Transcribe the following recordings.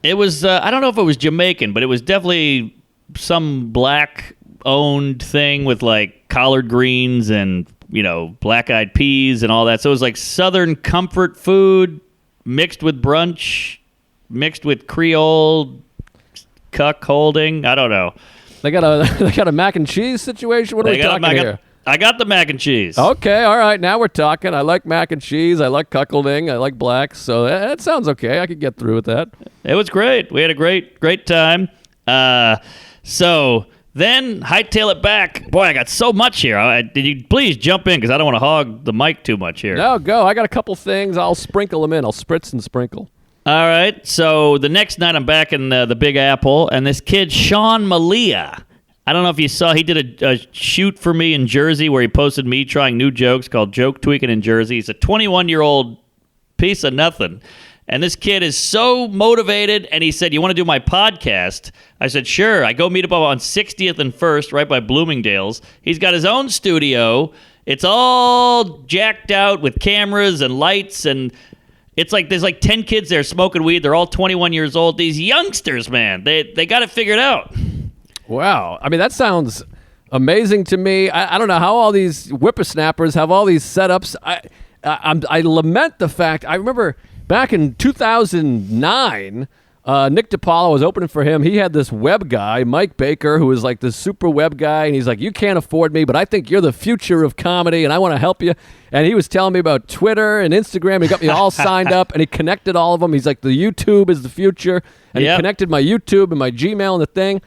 It was, I don't know if it was Jamaican, but it was definitely some black-owned thing with, like, collard greens and, black-eyed peas and all that. So it was like Southern comfort food mixed with brunch, mixed with Creole cuck holding. I don't know. They got a mac and cheese situation? What are we talking here? I got the mac and cheese. Okay, all right. Now we're talking. I like mac and cheese. I like cuckolding. I like blacks. So that sounds okay. I could get through with that. It was great. We had a great time. So then hightail it back. Boy, I got so much here. Did you please jump in because I don't want to hog the mic too much here. No, go. I got a couple things. I'll sprinkle them in. I'll spritz and sprinkle. All right. So the next night I'm back in the Big Apple, and this kid, Sean Malia, I don't know if you saw, he did a shoot for me in Jersey where he posted me trying new jokes called Joke Tweaking in Jersey. He's a 21-year-old piece of nothing. And this kid is so motivated, and he said, you want to do my podcast? I said, sure. I go meet up on 60th and 1st, right by Bloomingdale's. He's got his own studio. It's all jacked out with cameras and lights, and it's like there's like 10 kids there smoking weed. They're all 21 years old. These youngsters, man, they got it figured out. Wow. I mean, that sounds amazing to me. I don't know how all these whippersnappers have all these setups. I lament the fact, I remember back in 2009, Nick DiPaolo was opening for him. He had this web guy, Mike Baker, who was like this super web guy, and he's like, you can't afford me, but I think you're the future of comedy, and I want to help you. And he was telling me about Twitter and Instagram. He got me all signed up, and he connected all of them. He's like, the YouTube is the future. And he connected my YouTube and my Gmail and the thing.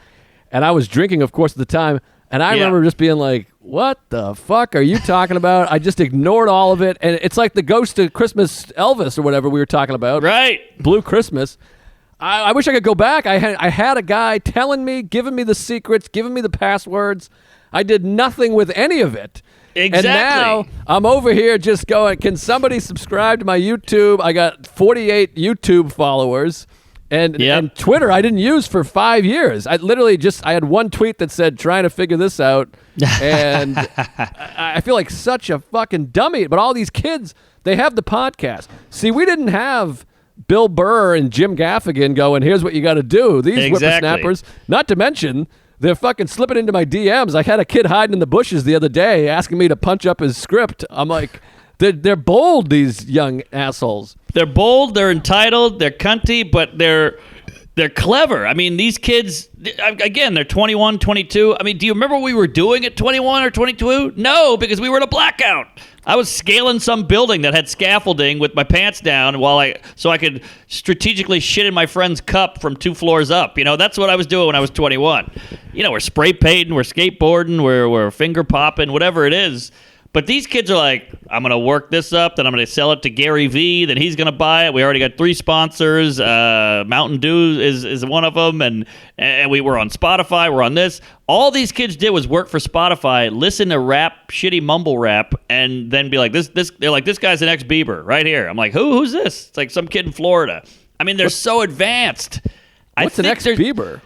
And I was drinking, of course, at the time. And I remember just being like, what the fuck are you talking about? I just ignored all of it. And it's like the Ghost of Christmas Elvis or whatever we were talking about. Right. Blue Christmas. I wish I could go back. I had a guy telling me, giving me the secrets, giving me the passwords. I did nothing with any of it. Exactly. And now I'm over here just going, can somebody subscribe to my YouTube? I got 48 YouTube followers. And Twitter I didn't use for 5 years. I literally I had one tweet that said, trying to figure this out. And I feel like such a fucking dummy. But all these kids, they have the podcast. See, we didn't have Bill Burr and Jim Gaffigan going, here's what you got to do. These whippersnappers, not to mention, they're fucking slipping into my DMs. I had a kid hiding in the bushes the other day asking me to punch up his script. I'm like, they're bold, these young assholes. They're bold, they're entitled, they're cunty, but they're clever. I mean, these kids, again, they're 21, 22. I mean, do you remember what we were doing at 21 or 22? No, because we were in a blackout. I was scaling some building that had scaffolding with my pants down so I could strategically shit in my friend's cup from 2 floors up. That's what I was doing when I was 21. We're spray painting, we're skateboarding, we're finger popping, whatever it is. But these kids are like, I'm going to work this up, then I'm going to sell it to Gary Vee, then he's going to buy it. We already got 3 sponsors. Mountain Dew is one of them, and we were on Spotify. We're on this. All these kids did was work for Spotify, listen to rap, shitty mumble rap, and then be like, this. They're like, this guy's an ex-Bieber right here. I'm like, who's this? It's like some kid in Florida. I mean, they're so advanced. What's an ex-Bieber?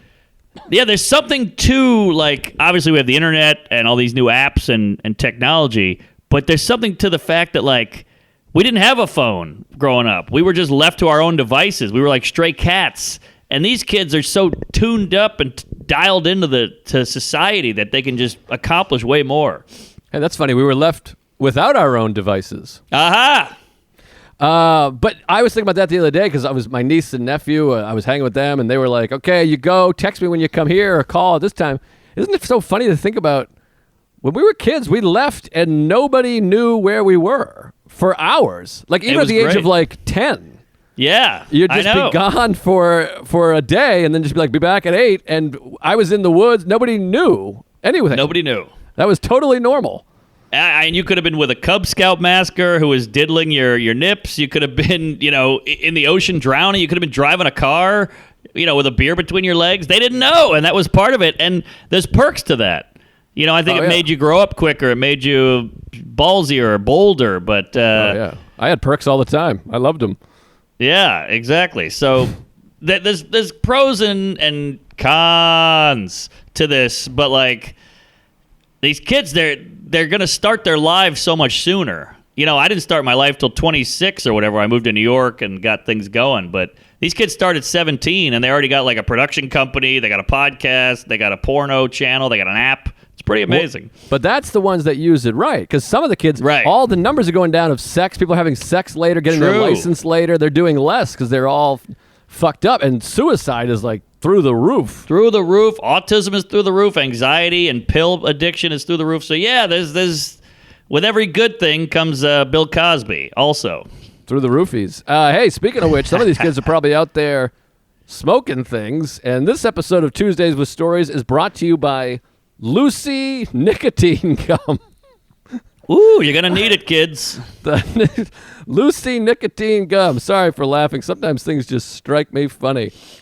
Yeah, there's something to, like, obviously we have the internet and all these new apps and technology, but there's something to the fact that, like, we didn't have a phone growing up. We were just left to our own devices. We were like stray cats. And these kids are so tuned up and dialed into to society that they can just accomplish way more. Hey, that's funny. We were left without our own devices. Aha! But I was thinking about that the other day because I was my niece and nephew. I was hanging with them, and they were like, "Okay, you go. Text me when you come here, or call at this time." Isn't it so funny to think about? When we were kids, we left, and nobody knew where we were for hours. Like even at the age of like 10. Yeah, you'd just be gone for a day, and then just be back at 8. And I was in the woods. Nobody knew anything. Nobody knew. That was totally normal. And you could have been with a Cub Scout masker who was diddling your nips. You could have been, in the ocean drowning. You could have been driving a car, with a beer between your legs. They didn't know, and that was part of it. And there's perks to that. I think it made you grow up quicker. It made you ballsier or bolder. But I had perks all the time. I loved them. Yeah, exactly. So there's pros and cons to this, but like these kids, they're going to start their lives so much sooner. I didn't start my life till 26 or whatever. I moved to New York and got things going. But these kids started 17 and they already got like a production company. They got a podcast. They got a porno channel. They got an app. It's pretty amazing. But that's the ones that use it right. Because some of the kids, Right. all the numbers are going down of sex. People are having sex later, getting their True. license later. They're doing less because they're all fucked up. And suicide is like through the roof. Through the roof. Autism is through the roof. Anxiety and pill addiction is through the roof. So yeah, there's with every good thing comes Bill Cosby also. Through the roofies. Hey, speaking of which, some of these kids are probably out there smoking things. And this episode of Tuesdays with Stories is brought to you by Lucy Nicotine Gum. Ooh, you're gonna need it, kids. The Lucy Nicotine Gum. Sorry for laughing. Sometimes things just strike me funny.